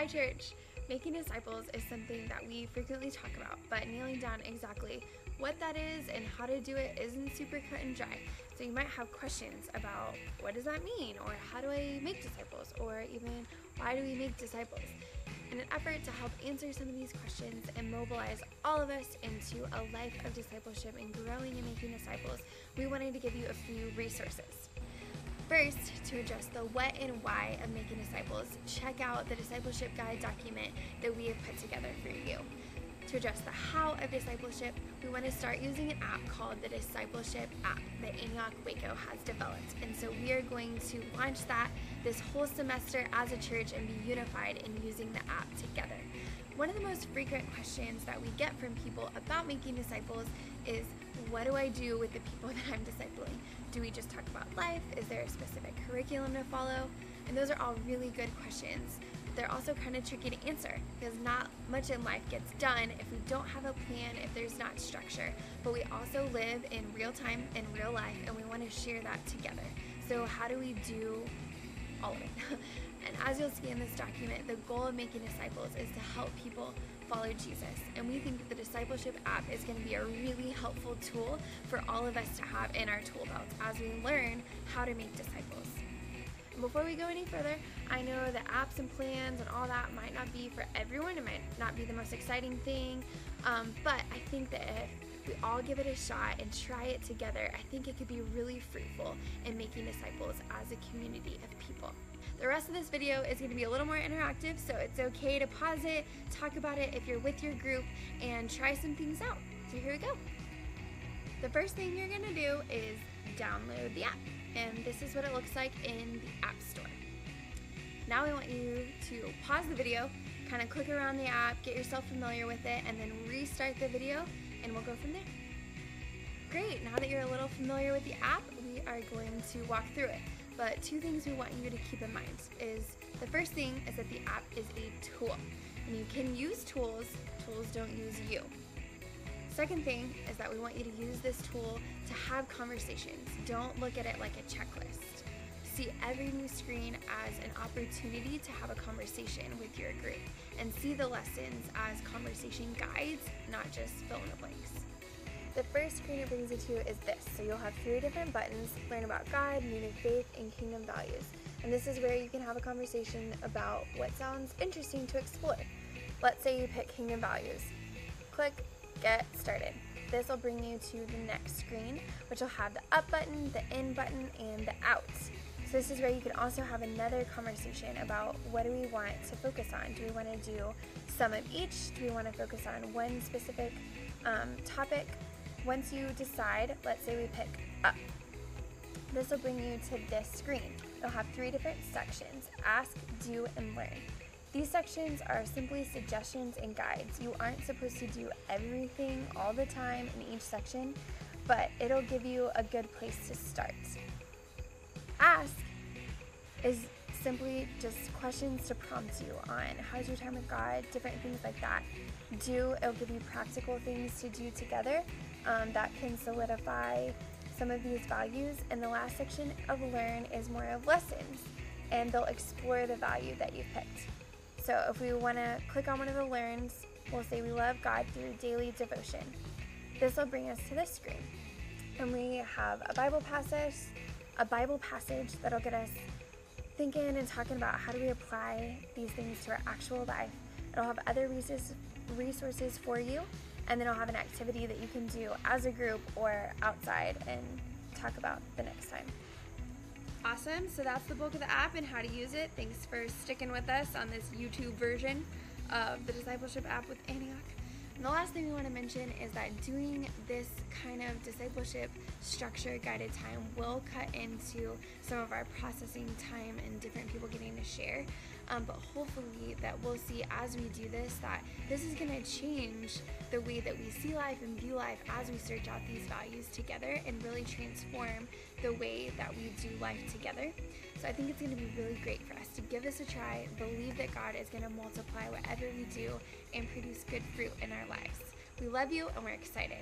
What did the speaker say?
Hi church! Making disciples is something that we frequently talk about, but nailing down exactly what that is and how to do it isn't super cut and dry. So you might have questions about what does that mean, or how do I make disciples, or even why do we make disciples? In an effort to help answer some of these questions and mobilize all of us into a life of discipleship and growing and making disciples, we wanted to give you a few resources. First, to address the what and why of making disciples, check out the Discipleship Guide document that we have put together for you. To address the how of discipleship, we want to start using an app called the Discipleship app that Antioch Waco has developed. And so we are going to launch that this whole semester as a church and be unified in using the app together. One of the most frequent questions that we get from people about making disciples is, what do I do with the people that I'm discipling? Do we just talk about life? Is there a specific curriculum to follow? And those are all really good questions. They're also kind of tricky to answer because not much in life gets done if we don't have a plan, if there's not structure. But we also live in real time and real life, and we want to share that together. So how do we do all of it? And as you'll see in this document, the goal of making disciples is to help people follow Jesus. And we think that the Discipleship app is going to be a really helpful tool for all of us to have in our tool belt as we learn how to make disciples. And before we go any further, I know that apps and plans and all that might not be for everyone. It might not be the most exciting thing, but I think that if we all give it a shot and try it together, I think it could be really fruitful in making disciples as a community of people. The rest of this video is going to be a little more interactive, so it's okay to pause it, talk about it if you're with your group, and try some things out. So here we go. The first thing you're going to do is download the app, and this is what it looks like in the App Store. Now we want you to pause the video, kind of click around the app, get yourself familiar with it, and then restart the video, and we'll go from there. Great, now that you're a little familiar with the app, we are going to walk through it. But two things we want you to keep in mind is the first thing is that the app is a tool, and you can use tools don't use you. Second thing is that we want you to use this tool to have conversations. Don't look at it like a checklist. See every new screen as an opportunity to have a conversation with your group, and see the lessons as conversation guides, not just fill in the blanks. The first screen it brings you to is this. So you'll have 3 different buttons: learn about God, meaning faith, and kingdom values. And this is where you can have a conversation about what sounds interesting to explore. Let's say you pick kingdom values. Click get started. This will bring you to the next screen, which will have the up button, the in button, and the out. So this is where you can also have another conversation about what do we want to focus on. Do we want to do some of each? Do we want to focus on one specific topic? Once you decide, let's say we pick up, this will bring you to this screen. It'll have 3 different sections: ask, do, and learn. These sections are simply suggestions and guides. You aren't supposed to do everything all the time in each section, but it'll give you a good place to start. Ask is simply just questions to prompt you on how's your time with God, different things like that. Do, it'll give you practical things to do together that can solidify some of these values. And the last section of learn is more of lessons, and they'll explore the value that you've picked. So if we want to click on one of the learns, we'll say we love God through daily devotion. This will bring us to this screen, and we have a Bible passage that'll get us thinking and talking about how do we apply these things to our actual life. It'll have other resources for you, and then it'll have an activity that you can do as a group or outside and talk about the next time. Awesome, so that's the bulk of the app and how to use it. Thanks for sticking with us on this YouTube version of the Discipleship app with Antioch. And the last thing we want to mention is that doing this kind of discipleship structure guided time will cut into some of our processing time and different people getting to share. But hopefully that we'll see as we do this that this is going to change the way that we see life and view life as we search out these values together and really transform the way that we do life together. So I think it's going to be really great for us to give this a try, believe that God is going to multiply whatever we do and produce good fruit in our lives. We love you and we're excited.